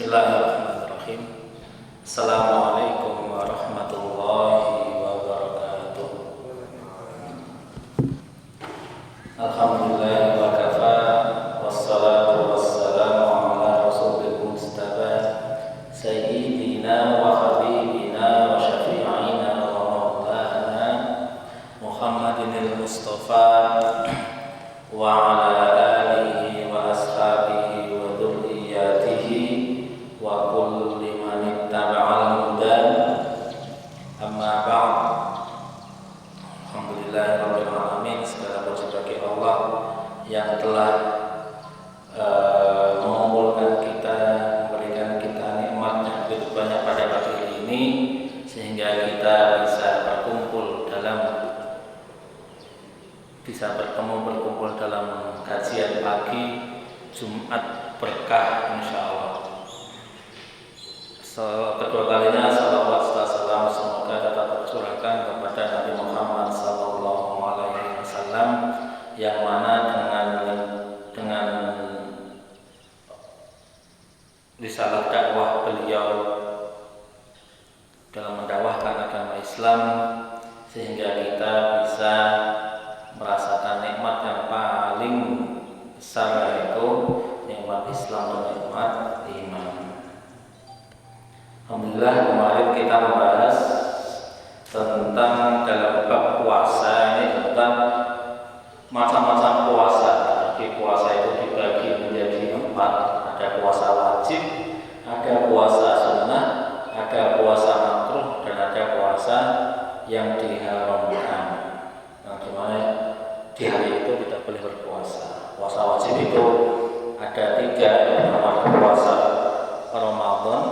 Bismillahirrahmanirrahim. Assalamualaikum warahmatullahi wabarakatuh. Alhamdulillah wa kafa, wassalatu wassalamu ala rasulil mustafa, sayyidina wa habibina wa syafi'ina wa maulana Muhammadinil Mustafa wa ala alihi wa ashabihi wa dhurriyyatihi wa kulli man ittaba'al huda. Amma ba'd. Alhamdulillahirabbil alamin. Segala puji bagi Allah yang telah mengumpulkan kita, memberikan kita nikmat yang begitu banyak pada pagi hari ini, sehingga kita bisa berkumpul dalam kajian pagi Jumat berkah insyaallah. Kedua kalinya salawat serta salam semoga tetap tercurahkan kepada Nabi Muhammad sallallahu alaihi wasallam, yang mana dengan risalah dakwah beliau dalam mendakwahkan agama Islam, sehingga kita bisa merasakan nikmat yang paling besar, yaitu nikmat Islam dan nikmat iman. Alhamdulillah, kemarin kita membahas tentang dalam bab puasa ini tentang macam-macam puasa. Jadi puasa itu dibagi menjadi 4. Ada puasa wajib, ada puasa sunnah, ada puasa makruh, dan ada puasa yang diharamkan. Nah, dimana di hari itu tidak boleh berpuasa. Puasa wajib itu ada 3, yang pertama puasa Ramadan,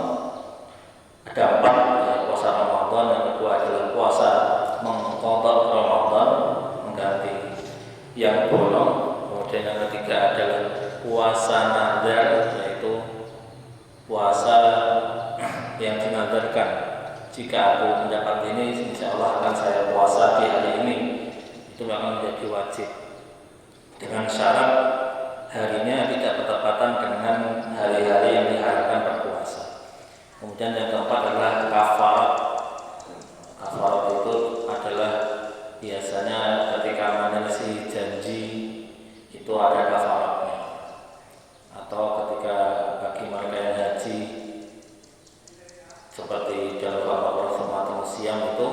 ada 4 ya, puasa Ramadan. Yang kedua adalah puasa mengqadha Ramadan, mengganti yang bolong. Kemudian yang ketiga adalah puasa nadar, yaitu puasa yang dinadarkan. Jika aku mendapat ini, insya Allah akan saya puasa di hari ini, itu akan menjadi wajib, dengan syarat harinya tidak bertepatan dengan hari-hari yang diharapkan berpuasa. Kemudian yang keempat adalah kafarat. Kafarat itu adalah biasanya ketika menyelesaikan janji itu ada kafaratnya, atau ketika bagi mereka yang haji seperti dalam Rasulullah siam itu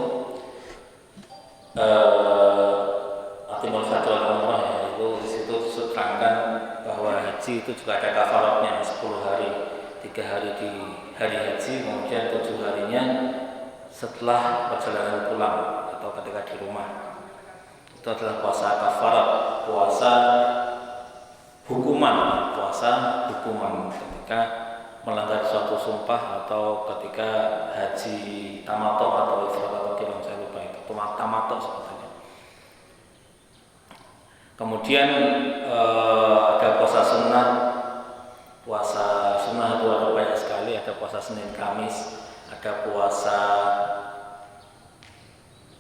Atimul Fadl Umrah, ya, itu di situ diterangkan bahwa haji itu juga ada kafaratnya, 10 hari, 3 hari di hari haji, kemudian 7 harinya setelah perjalanan pulang atau ketika di rumah. Itu adalah puasa kafarat, puasa hukuman ketika melanggar suatu sumpah, atau ketika haji tamattu atau ifrad atau qiran, saya lupa itu, tamattu sebetulnya. Kemudian ada puasa sunnah. Puasa sunnah itu ada banyak sekali, ada puasa Senin Kamis, ada puasa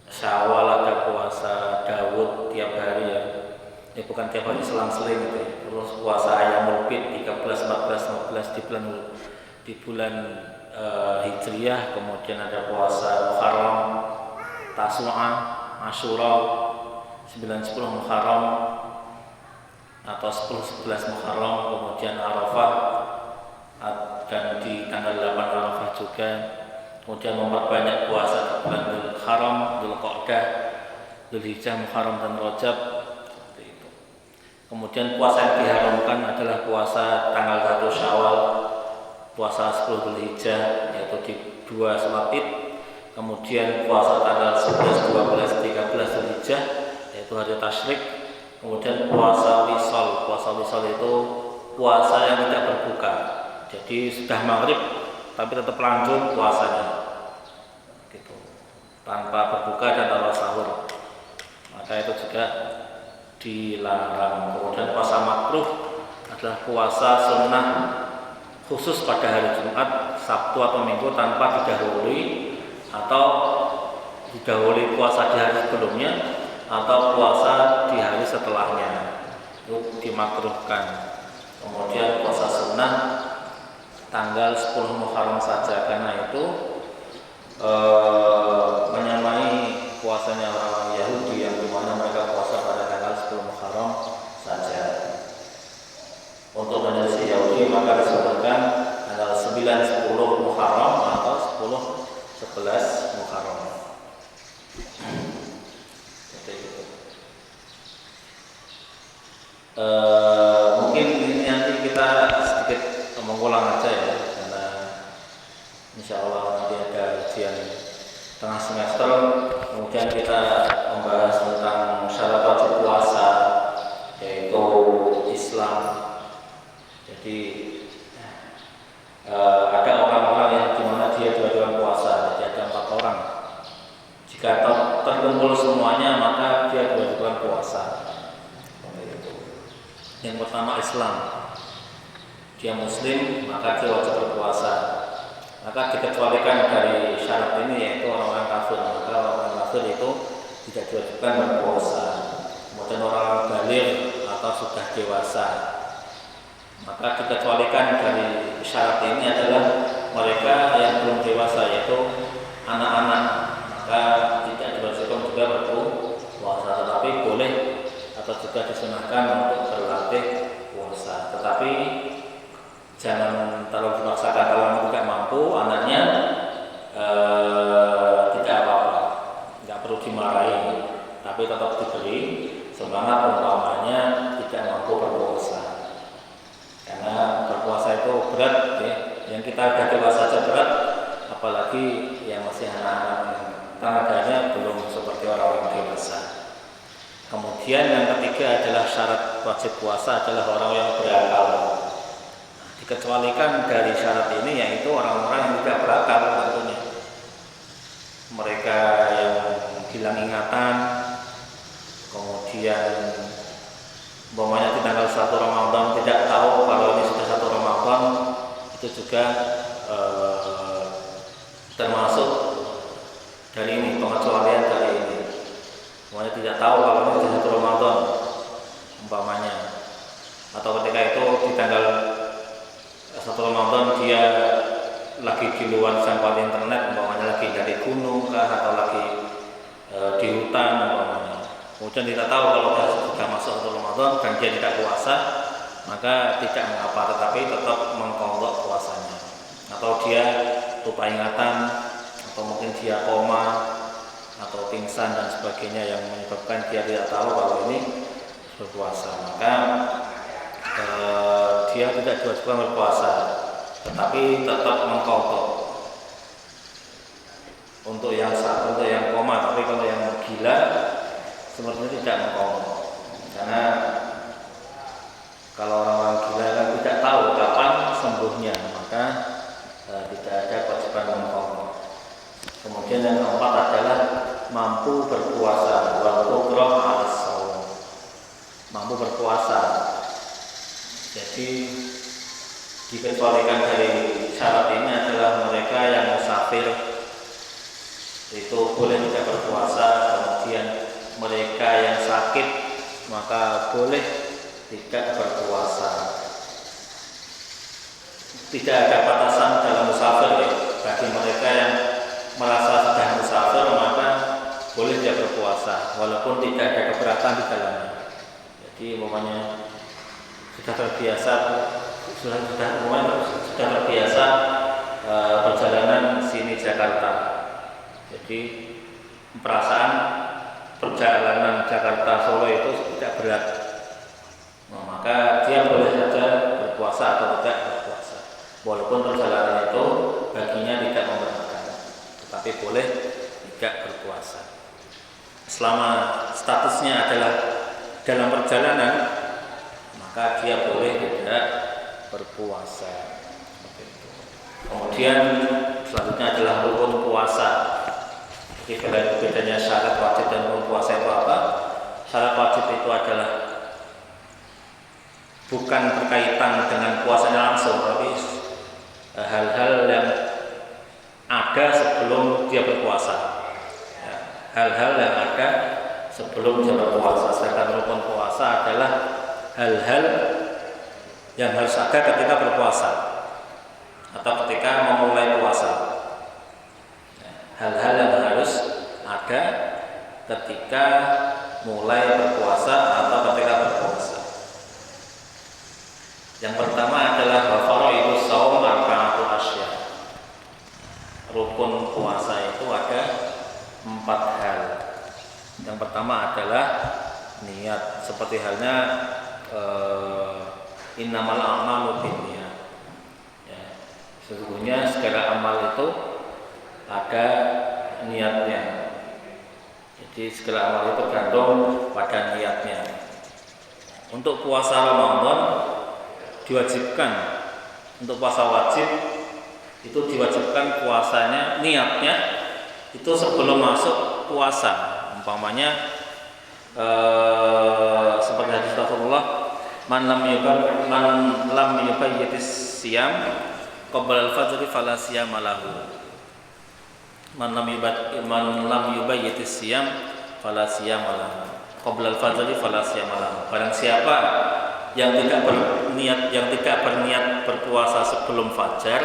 Syawal, ada puasa Daud tiap hari, ya. Ya bukan tiap hari, selang-seling gitu ya. Terus puasa Ayyamul Bid 13, 14, 15 di bulan Hijriyah. Kemudian ada puasa Muharram, Tasu'ah, Asyura, 9-10 Muharram atau 10-11 Muharram, kemudian Arafah, dan di tanggal 8 Arafah juga. Kemudian memperbanyak puasa di bulan Dzul Haram, Dzul Qa'dah, Dzulhijjah, Muharram dan Rajab. Kemudian puasa yang diharamkan adalah puasa tanggal 1 Syawal, puasa 10 Dzulhijjah, yaitu di 2 sholat Id. Kemudian puasa tanggal 11, 12, 13 Dzulhijjah, yaitu hari tasyrik. Kemudian puasa wisol. Puasa wisol itu puasa yang tidak berbuka. Jadi sudah maghrib tapi tetap lanjut puasanya, gitu, tanpa berbuka dan tanpa sahur. Maka itu juga dilarang. Kemudian puasa makruh adalah puasa sunnah khusus pada hari Jumat, Sabtu atau Minggu, tanpa didahului atau didahului puasa di hari sebelumnya atau puasa di hari setelahnya, itu dimakruhkan. Kemudian puasa sunnah tanggal 10 Muharram saja, karena itu menyamai puasanya orang Yahudi yang dimana mereka puasa pada tanggal 10 Muharram saja. Untuk menyelisih Yahudi maka disebutkan tanggal 9-10 Muharram atau 10-11 Muharram. Mungkin ini nanti kita sedikit mengulang aja ya, karena insya Allah nanti ada ujian tengah semester, kemudian kita membahas tentang syarat wajib puasa, yaitu Islam. Jadi ada orang-orang yang dimana dia dua-duaan puasa, jadi ada 4 orang. Jika terkumpul semuanya maka dia dua-duaan puasa. Yang pertama Islam, dia Muslim maka dia wajib berpuasa. Maka dikecualikan dari syarat ini yaitu orang-orang kafir, maka orang-orang kafir itu tidak diwajibkan berpuasa. Kemudian orang baligh atau sudah dewasa, maka dikecualikan dari syarat ini adalah mereka yang belum dewasa, yaitu anak-anak, maka tidak diwajibkan juga berpuasa, tetapi boleh atau juga disunahkan untuk berlatih puasa. Tetapi jangan terlalu dipaksakan. Kalau tidak mampu anaknya tidak apa-apa, nggak perlu dimarahi, tapi tetap diberi semangat umpamanya tidak mampu berpuasa. Karena berpuasa itu berat ya. Yang kita udah dewasa saja berat, apalagi yang masih anak-anak yang tenaganya belum seperti orang-orang dewasa. Kemudian yang ketiga adalah syarat wajib puasa adalah orang yang berakal. Dikecualikan dari syarat ini yaitu orang-orang yang tidak berakal tentunya. Mereka yang hilang ingatan, kemudian umpamanya di tanggal 1 Ramadan tidak tahu kalau ini sudah 1 Ramadan, itu juga termasuk dari ini, pengecualian dari ini. Umpamanya tidak tahu kalau ini sudah 1 Ramadan umpamanya, atau ketika itu di tanggal 1 Ramadan dia lagi di luar jangkauan internet, umpamanya lagi dari gunung kah, atau lagi di hutan umpamanya. Kemudian tidak tahu kalau sudah masuk 1 Ramadan dan dia tidak puasa, maka tidak mengapa, tetapi tetap mengqadha puasanya. Atau dia lupa ingatan, atau mungkin dia koma atau pingsan dan sebagainya yang menyebabkan dia tidak tahu kalau ini berpuasa, maka dia tidak diwajibkan berpuasa, tetapi tetap mengqadha untuk yang koma. Tapi kalau yang gila sebenarnya tidak mengqadha, karena kalau orang-orang gila kan tidak tahu kapan sembuhnya, maka tidak ada kewajiban mengqadha. Kemudian yang keempat adalah mampu berpuasa, wal qudrah 'ala shaum, mampu berpuasa. Jadi dikecualikan dari syarat ini adalah mereka yang musafir, itu boleh tidak berpuasa. Kemudian mereka yang sakit maka boleh tidak berpuasa. Tidak ada batasan dalam musafir ya. Bagi mereka yang merasa sudah musafir maka boleh dia berpuasa walaupun tidak ada keberatan di dalamnya. Jadi umpamanya sudah terbiasa perjalanan sini Jakarta. Jadi perasaan perjalanan Jakarta Solo itu tidak berat, maka dia boleh saja berpuasa atau tidak berpuasa, walaupun perjalanan itu baginya tidak memberatkan, tetapi boleh tidak berpuasa selama statusnya adalah dalam perjalanan, maka dia boleh tidak berpuasa. Kemudian selanjutnya adalah rukun puasa. Jadi bedanya syarat wajib dan rukun puasa itu apa? Syarat wajib itu adalah bukan berkaitan dengan puasanya langsung, tapi hal-hal yang ada sebelum dia berpuasa. Hal-hal yang ada sebelum dia berpuasa. Sedangkan rukun puasa adalah hal-hal yang harus ada ketika berpuasa. atau ketika memulai puasa. Hal-hal yang harus ada ketika mulai berpuasa atau ketika berpuasa. Yang pertama adalah faraidus shaum arba'atu asya. Rukun puasa itu ada 4 hal. Yang pertama adalah niat, seperti halnya innamal a'malu binniyat. Ya, sesungguhnya segala amal itu ada niatnya. Jadi segala amal itu tergantung pada niatnya. Untuk puasa Ramadan diwajibkan, untuk puasa wajib itu diwajibkan puasanya, niatnya itu sebelum masuk puasa. Umpamanya seperti hadis Rasulullah, man lam yubayyitis siyam qabla al-fajr fala siyama lahu. Man lam yubayyitis siyam fala siyama lahu. Qabla al-fajr fala siyama lahu. Barang siapa yang tidak berniat berpuasa sebelum fajar,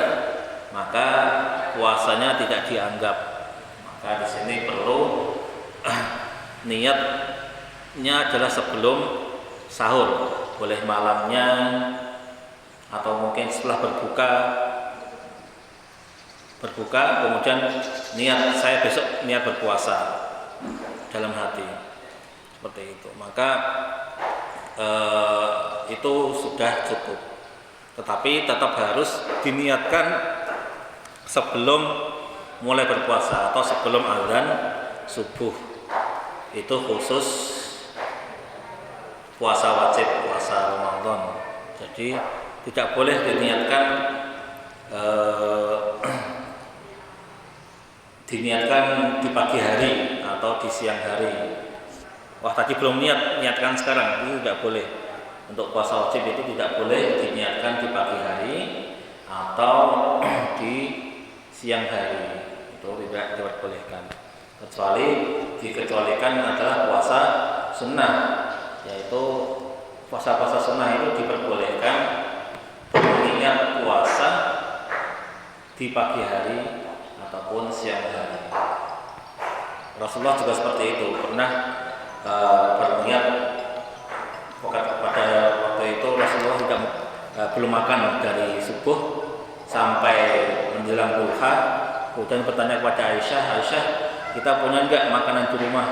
maka puasanya tidak dianggap. Maka di sini perlu niatnya adalah sebelum sahur, boleh malamnya atau mungkin setelah berbuka kemudian niat, saya besok niat berpuasa dalam hati, seperti itu. Maka itu sudah cukup. Tetapi tetap harus diniatkan sebelum mulai berpuasa atau sebelum azan subuh. Itu khusus puasa wajib, puasa Ramadan. Jadi tidak boleh diniatkan di pagi hari atau di siang hari. Wah, tadi belum niatkan sekarang, itu tidak boleh. Untuk puasa wajib itu tidak boleh diniatkan di pagi hari atau di siang hari. Itu tidak diperbolehkan. Kecuali dikecualikan adalah puasa sunnah, yaitu puasa-puasa sunnah itu diperbolehkan niat puasa di pagi hari ataupun siang hari. Rasulullah juga seperti itu, pernah berniat pada waktu itu Rasulullah juga belum makan dari subuh sampai menjelang duha. Kemudian bertanya kepada Aisyah, kita punya enggak makanan di rumah?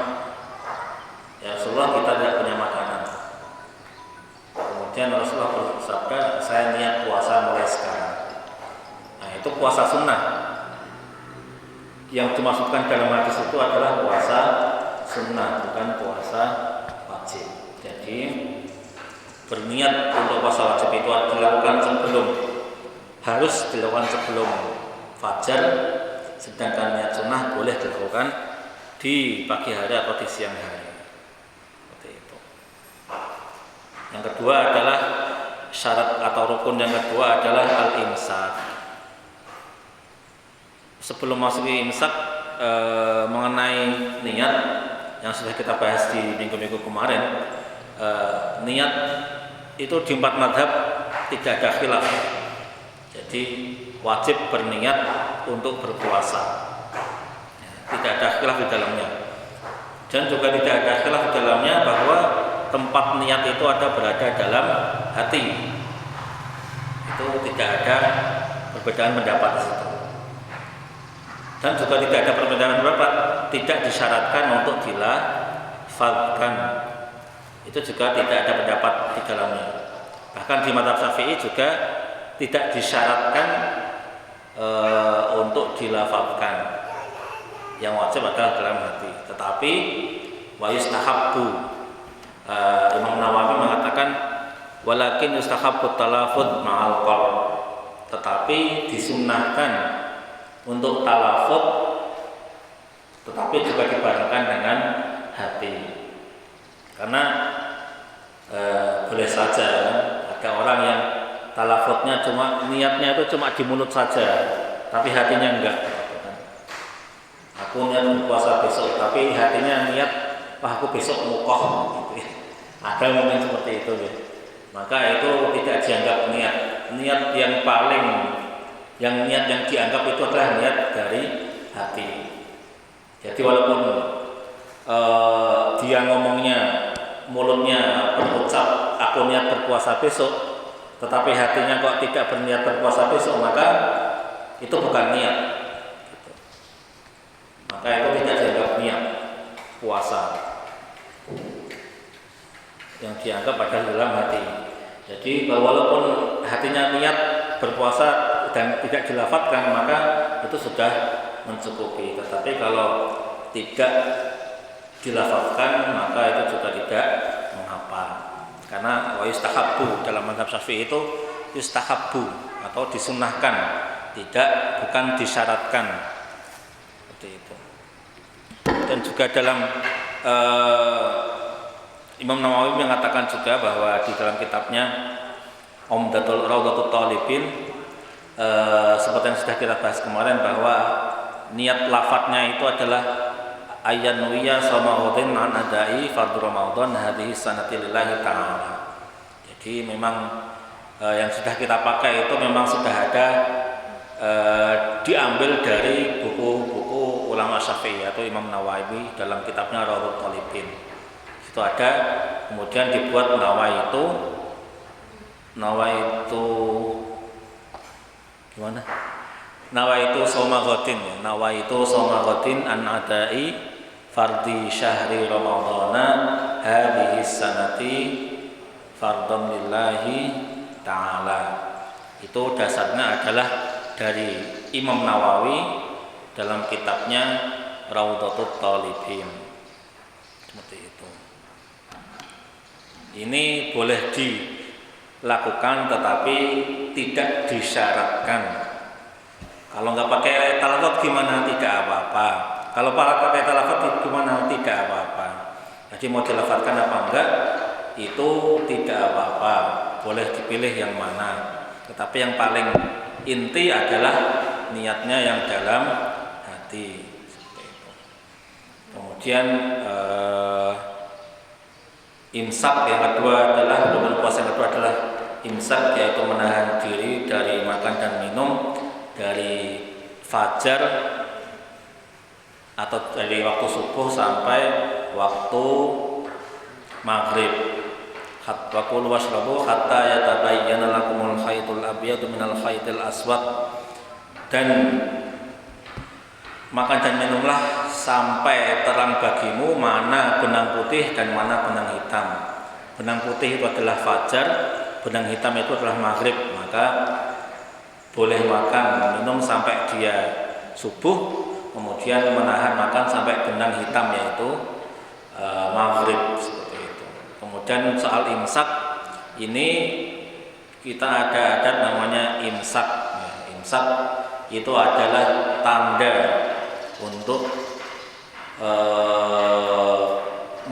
Ya Rasulullah, kita tidak punya makanan. Kemudian Rasulullah bersabda, saya niat puasa mulai sekarang. Nah, itu puasa sunnah. Yang dimaksudkan dalam hadis itu adalah puasa sunnah, bukan puasa wajib. Jadi berniat untuk puasa wajib itu harus dilakukan sebelum fajar, sedangkan niat sunnah boleh dilakukan di pagi hari atau di siang hari. Seperti itu. Yang kedua adalah syarat atau rukun yang kedua adalah al-imsak. Sebelum masuk imsak, mengenai niat yang sudah kita bahas di minggu-minggu kemarin, niat itu di 4 mazhab tidak ada khilaf. Jadi wajib berniat untuk berpuasa, tidak ada khilaf di dalamnya. Dan juga tidak ada khilaf di dalamnya bahwa tempat niat itu berada dalam hati. Itu tidak ada perbedaan pendapat di situ. Dan juga tidak ada perbedaan pendapat, tidak disyaratkan untuk dilafalkan. Itu juga tidak ada pendapat di dalamnya. Bahkan di mazhab Syafi'i juga tidak disyaratkan untuk dilafalkan. Yang wajib adalah dalam hati. Tetapi wa yustahabbu, Imam Nawawi mengatakan walakin yustahabbu talafuz ma'al qalb. Tetapi disunnahkan untuk talafut, tetapi juga dibarengkan dengan hati. Karena boleh saja ada orang yang talafutnya niatnya itu cuma di mulut saja, tapi hatinya enggak. Aku niat berpuasa besok, tapi hatinya niat, wah aku besok mukoh. Gitu. Ada mungkin seperti itu. Ya. Maka itu tidak dianggap niat. Niat yang paling Yang niat yang dianggap itu adalah niat dari hati. Jadi walaupun dia ngomongnya, mulutnya berucap aku niat berpuasa besok, tetapi hatinya kok tidak berniat berpuasa besok, maka itu bukan niat. Maka itu tidak dianggap niat puasa. Yang dianggap adalah dalam hati. Jadi walaupun hatinya niat berpuasa dan tidak dilafadzkan, maka itu sudah mencukupi. Tetapi kalau tidak dilafadzkan, maka itu juga tidak mengapa. Karena wa yustahabbu dalam mazhab Syafi'i itu yustahabbu atau disunnahkan, bukan disyaratkan. Seperti itu. Dan juga dalam Imam Nawawi mengatakan juga bahwa di dalam kitabnya Rawdatul Talibin, seperti yang sudah kita bahas kemarin, bahwa niat lafadznya itu adalah ayyanuya samaudin an adai fardhu ramadan hadhihi sanati lillahi ta'ala. Jadi memang yang sudah kita pakai itu memang sudah ada diambil dari buku-buku ulama Syafi'i atau Imam Nawawi dalam kitabnya Rawdatul Talibin. Itu ada, kemudian dibuat nawaitu gimana? Nawaitu soma ghatin, ya. Nawaitu soma ghatin an adai fardhi syahri ramadhana hadhihi sanati fardhon lillahi ta'ala. Itu dasarnya adalah dari Imam Nawawi dalam kitabnya Rawdatul Talibin. Seperti itu. Ini boleh dilakukan tetapi tidak disyaratkan. Kalau nggak pakai talafat gimana? Tidak apa-apa. Kalau pakai talafat gimana? Tidak apa-apa. Jadi mau dilafatkan apa enggak? Itu tidak apa-apa. Boleh dipilih yang mana. Tetapi yang paling inti adalah niatnya yang dalam hati. Seperti itu. Kemudian imsak yang kedua adalah, puasa yang kedua adalah imsak, yaitu menahan diri dari makan dan minum dari fajar atau dari waktu subuh sampai waktu maghrib. Hatta kulu washrabu hatta yatabayyana lakumul khaytul abyadu minal khaytil aswad. Dan makan dan minumlah sampai terang bagimu mana benang putih dan mana benang hitam. Benang putih itu adalah fajar, benang hitam itu adalah maghrib. Maka boleh makan minum sampai dia subuh, kemudian menahan makan sampai benang hitam, yaitu maghrib. Seperti itu. Kemudian soal imsak ini kita ada adat namanya imsak. Imsak itu adalah tanda untuk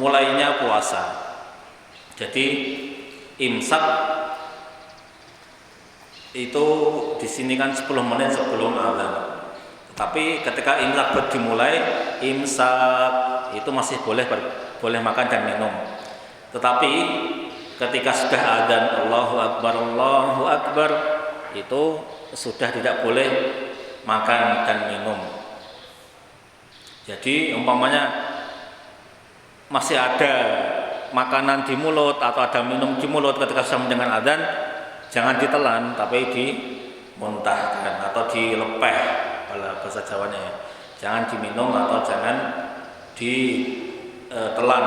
mulainya puasa. Jadi imsak itu di sini kan 10 menit sebelum azan. Tetapi ketika imsak dimulai, imsak itu masih boleh makan dan minum. Tetapi ketika sudah azan Allahu Akbar, itu sudah tidak boleh makan dan minum. Jadi umpamanya masih ada makanan di mulut atau ada minum di mulut ketika sudah mendengar azan, jangan ditelan tapi dimuntahkan atau dilepeh pada bahasa Jawanya, ya. Jangan diminum atau jangan ditelan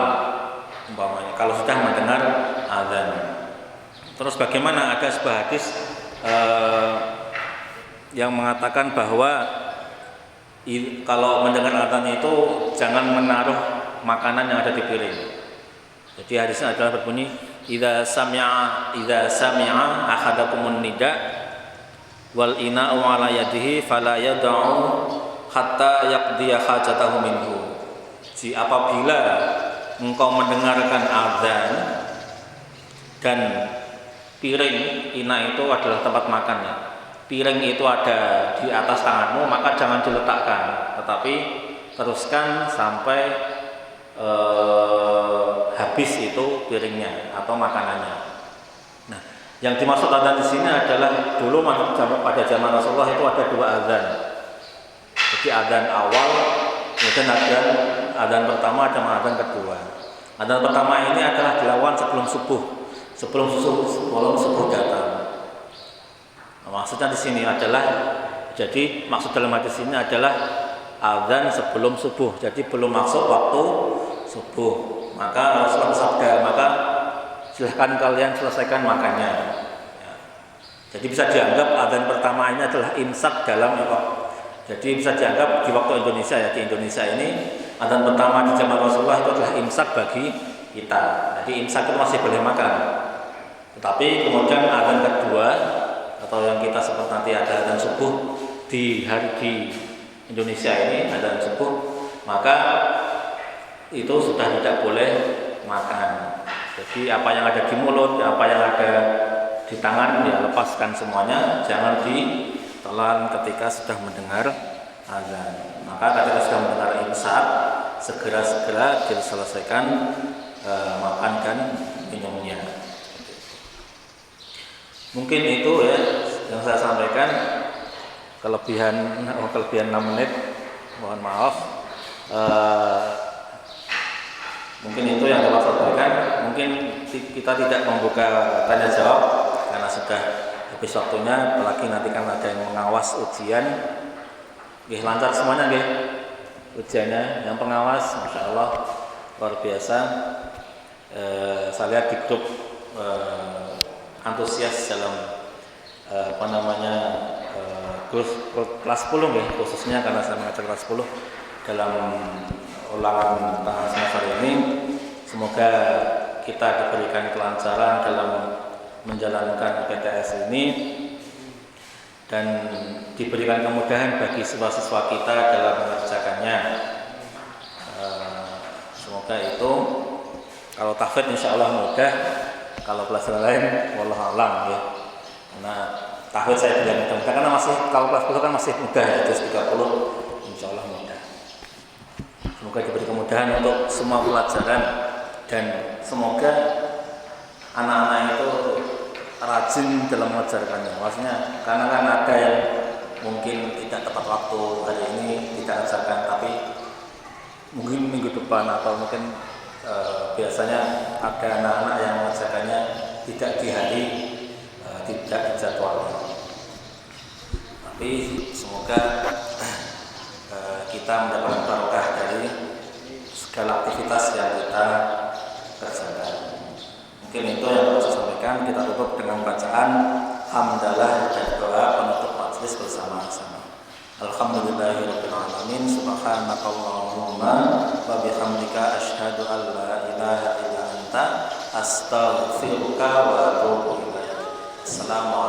umpamanya kalau sudah mendengar azan. Terus bagaimana, ada sebuah hadis yang mengatakan bahwa kalau mendengar azan itu jangan menaruh makanan yang ada di piring. Jadi hadisnya adalah berbunyi, idza sami'a ahadakumun nida wal ina'u ala yadihi fala yad'u hatta yaqdiya hajatahu minhu. Jadi apabila engkau mendengarkan azan dan piring, ina itu adalah tempat makannya, piring itu ada di atas tanganmu, maka jangan diletakkan, tetapi teruskan sampai habis itu piringnya atau makanannya. Nah, Yang dimaksud adzan di sini adalah dulu pada zaman Rasulullah itu ada 2 adzan. Jadi adzan awal, kemudian adzan pertama dan adzan kedua. Adzan pertama ini adalah dilakukan sebelum subuh datang. Nah, maksudnya di sini adalah, jadi maksud dalam hadis ini adalah adzan sebelum subuh. Jadi belum masuk waktu subuh. Maka Rasulullah bersabda, maka silahkan kalian selesaikan makannya. Ya. Jadi bisa dianggap adzan pertama ini adalah imsak dalam waktu. Jadi bisa dianggap di waktu Indonesia ya, di Indonesia ini adzan pertama di zaman Rasulullah itu adalah imsak bagi kita. Jadi imsak itu masih boleh makan. Tetapi kemudian adzan kedua atau yang kita sebut nanti ada adzan subuh di hari di Indonesia ini adzan subuh, maka itu sudah tidak boleh makan. Jadi apa yang ada di mulut, apa yang ada di tangan ya lepaskan semuanya, jangan ditelan ketika sudah mendengar azan. Maka ketika sudah mendengar imsak, segera diselesaikan makan dan minumnya. Mungkin itu ya yang saya sampaikan. Kelebihan 6 menit, mohon maaf. Mungkin itu yang dapat saya sampaikan. Mungkin kita tidak membuka tanya jawab karena sudah habis waktunya, apalagi nanti kan ada yang mengawas ujian. Nggih, lancar semuanya nggih ujiannya. Yang pengawas Masya Allah luar biasa. Saya lihat di grup antusias dalam kelas 10 ya, khususnya karena saya mengajar kelas 10 dalam ulangan tanggal semester ini. Semoga kita diberikan kelancaran dalam menjalankan PTS ini dan diberikan kemudahan bagi siswa-siswa kita dalam mengerjakannya. Semoga itu. Kalau tahfidz insya Allah mudah, kalau pelajaran lain wallahu a'lam ya. Karena tahfidz saya bilang mudah karena masih, kalau kelas 10 kan masih mudah ya, terus 30 insya Allah mudah. Semoga diberi kemudahan untuk semua pelajaran dan semoga anak-anak itu rajin dalam mengajarkannya. Maksudnya karena kan ada yang mungkin tidak tepat waktu hari ini tidak ajarkan, tapi mungkin minggu depan atau mungkin biasanya ada anak-anak yang mengajarkannya tidak di hari, tidak dijadwalkan. Tapi semoga kita mendapatkan barokah dari segala aktivitas yang kita kerjakan. Mungkin itu yang harus saya sampaikan. Kita tutup dengan bacaan hamdalah dan doa penutup majelis bersama-sama. Alhamdulillahirabbil alamin, subhanakallahumma wa bihamdika asyhadu an la ilaha illa anta astaghfiruka wa atubu ilaik. Assalamualaikum